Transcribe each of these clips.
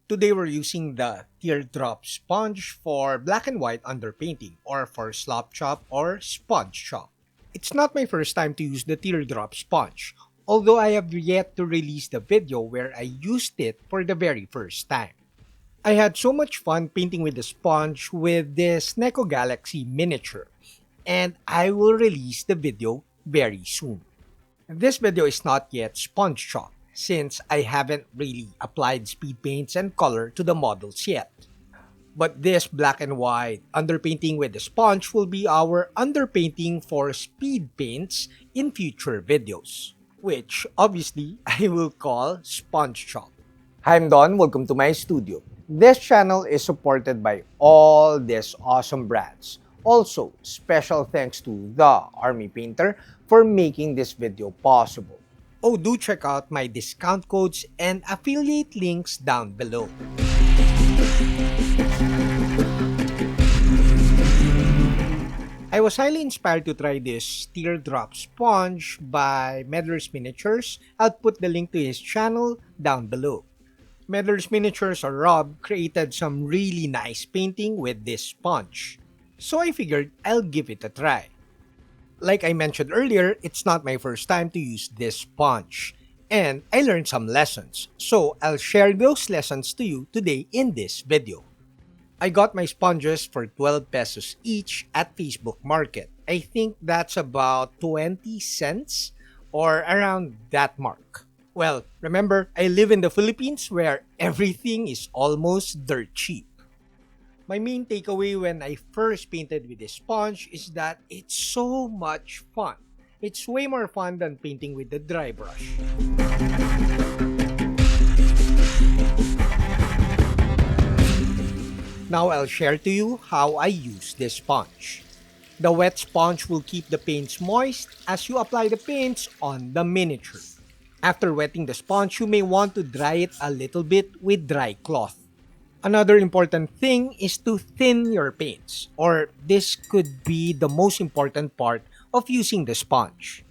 Today we're using the teardrop sponge for black and white underpainting or for slop chop or sponge chop. It's not my first time to use the teardrop sponge, although I have yet to release the video where I used it for the very first time. I had so much fun painting with the sponge with this Neko Galaxy miniature, and I will release the video very soon. This video is not yet sponge chalk since I haven't really applied speed paints and color to the models yet. But this black and white underpainting with the sponge will be our underpainting for speed paints in future videos, which obviously I will call sponge chalk. Hi, I'm Don. Welcome to my studio. This channel is supported by all these awesome brands. Also, special thanks to the Army Painter for making this video possible. Oh, do check out my discount codes and affiliate links down below. I was highly inspired to try this teardrop sponge by Meddler's Miniatures. I'll put the link to his channel down below. Meddler's Miniatures or Rob created some really nice painting with this sponge. So I figured I'll give it a try. Like I mentioned earlier, it's not my first time to use this sponge. And I learned some lessons. So I'll share those lessons to you today in this video. I got my sponges for 12 pesos each at Facebook Market. I think that's about 20 cents or around that mark. Well, remember, I live in the Philippines where everything is almost dirt cheap. My main takeaway when I first painted with this sponge is that it's so much fun. It's way more fun than painting with the dry brush. Now I'll share to you how I use this sponge. The wet sponge will keep the paints moist as you apply the paints on the miniature. After wetting the sponge, you may want to dry it a little bit with dry cloth. Another important thing is to thin your paints, or this could be the most important part of using the sponge.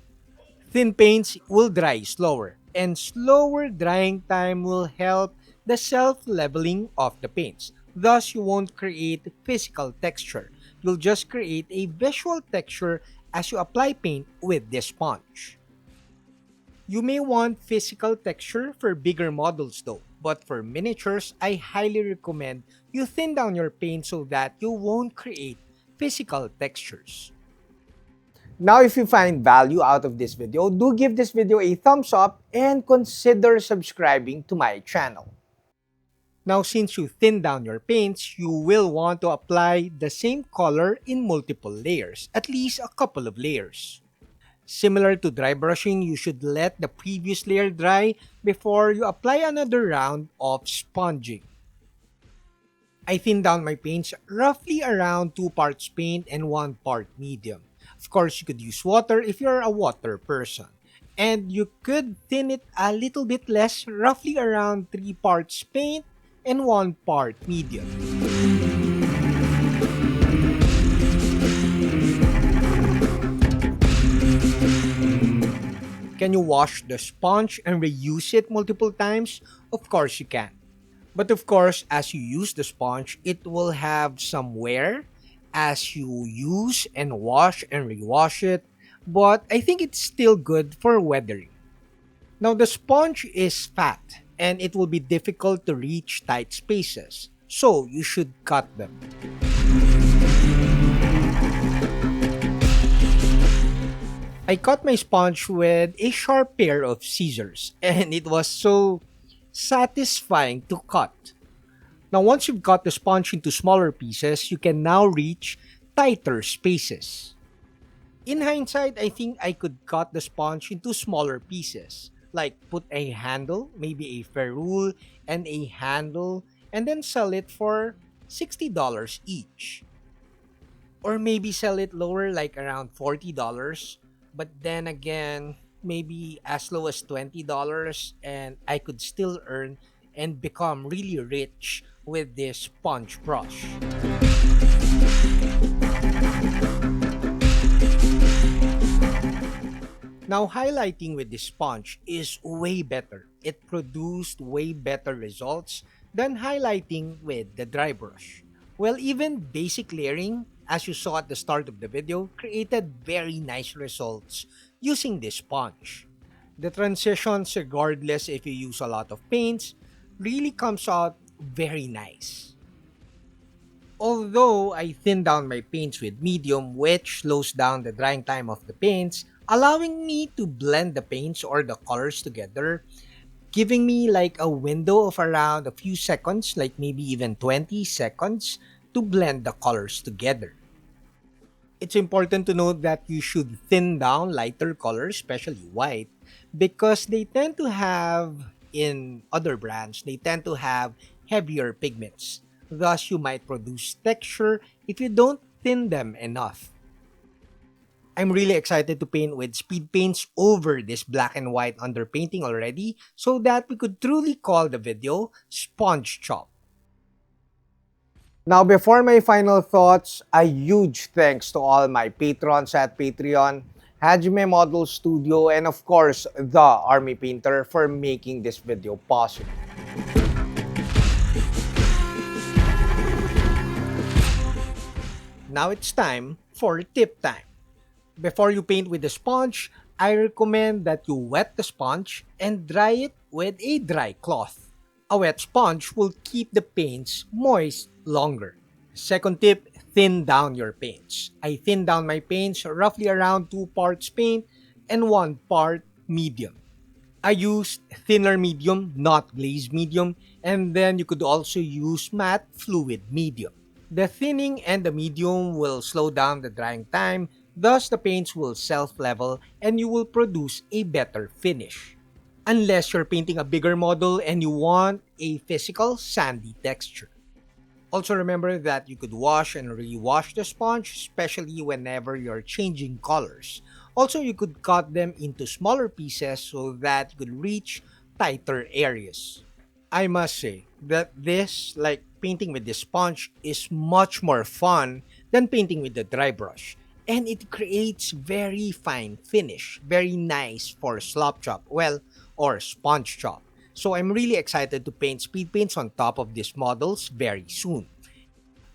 Thin paints will dry slower, and slower drying time will help the self-leveling of the paints. Thus, you won't create physical texture. You'll just create a visual texture as you apply paint with this sponge. You may want physical texture for bigger models though, but for miniatures, I highly recommend you thin down your paint so that you won't create physical textures. Now, if you find value out of this video, do give this video a thumbs up and consider subscribing to my channel. Now, since you thin down your paints, you will want to apply the same color in multiple layers, at least a couple of layers. Similar to dry brushing, you should let the previous layer dry before you apply another round of sponging. I thin down my paints roughly around 2 parts paint and 1 part medium. Of course, you could use water if you're a water person. And you could thin it a little bit less, roughly around 3 parts paint and 1 part medium. Can you wash the sponge and reuse it multiple times? Of course you can. But of course, as you use the sponge, it will have some wear as you use and wash and rewash it. But I think it's still good for weathering. Now the sponge is fat and it will be difficult to reach tight spaces. So you should cut them. I cut my sponge with a sharp pair of scissors, and it was so satisfying to cut. Now, once you've cut the sponge into smaller pieces, you can now reach tighter spaces. In hindsight, I think I could cut the sponge into smaller pieces, like put a handle, maybe a ferrule, and a handle, and then sell it for $60 each. Or maybe sell it lower, like around $40. But then again, maybe as low as $20 and I could still earn and become really rich with this sponge brush. Now, highlighting with this sponge is way better. It produced way better results than highlighting with the dry brush. Well, even basic layering, as you saw at the start of the video, created very nice results using this sponge. The transitions, regardless if you use a lot of paints, really comes out very nice. Although I thin down my paints with medium, which slows down the drying time of the paints, allowing me to blend the paints or the colors together, giving me like a window of around a few seconds, like maybe even 20 seconds, to blend the colors together. It's important to note that you should thin down lighter colors, especially white, because they tend to have, in other brands, they tend to have heavier pigments. Thus, you might produce texture if you don't thin them enough. I'm really excited to paint with speed paints over this black and white underpainting already so that we could truly call the video Sponge Chop. Now, before my final thoughts, a huge thanks to all my patrons at Patreon, Hajime Model Studio, and of course, the Army Painter for making this video possible. Now it's time for tip time. Before you paint with the sponge, I recommend that you wet the sponge and dry it with a dry cloth. A wet sponge will keep the paints moist longer. Second tip, thin down your paints. I thin down my paints roughly around 2 parts paint and 1 part medium. I used thinner medium, not glazed medium, and then you could also use matte fluid medium. The thinning and the medium will slow down the drying time, thus the paints will self-level and you will produce a better finish. Unless you're painting a bigger model and you want a physical sandy texture. Also remember that you could wash and rewash the sponge, especially whenever you're changing colors. Also, you could cut them into smaller pieces so that you could reach tighter areas. I must say that this, like painting with the sponge, is much more fun than painting with the dry brush. And it creates very fine finish, very nice for slop chop, well, or sponge chop. So I'm really excited to paint speed paints on top of these models very soon.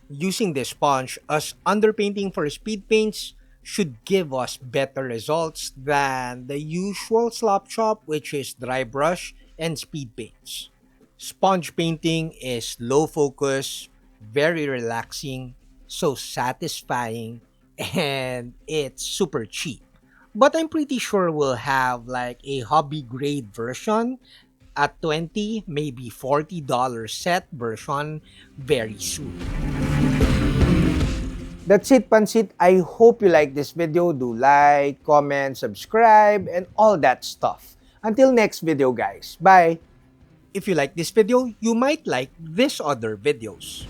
Using this sponge as underpainting for speed paints should give us better results than the usual slop chop, which is dry brush and speed paints. Sponge painting is low focus, very relaxing, so satisfying, and it's super cheap. But I'm pretty sure we'll have like a hobby grade version at 20, maybe $40 set version very soon. That's it, Pansit. I hope you like this video. Do like, comment, subscribe, and all that stuff. Until next video, guys. Bye! If you like this video, you might like this other videos.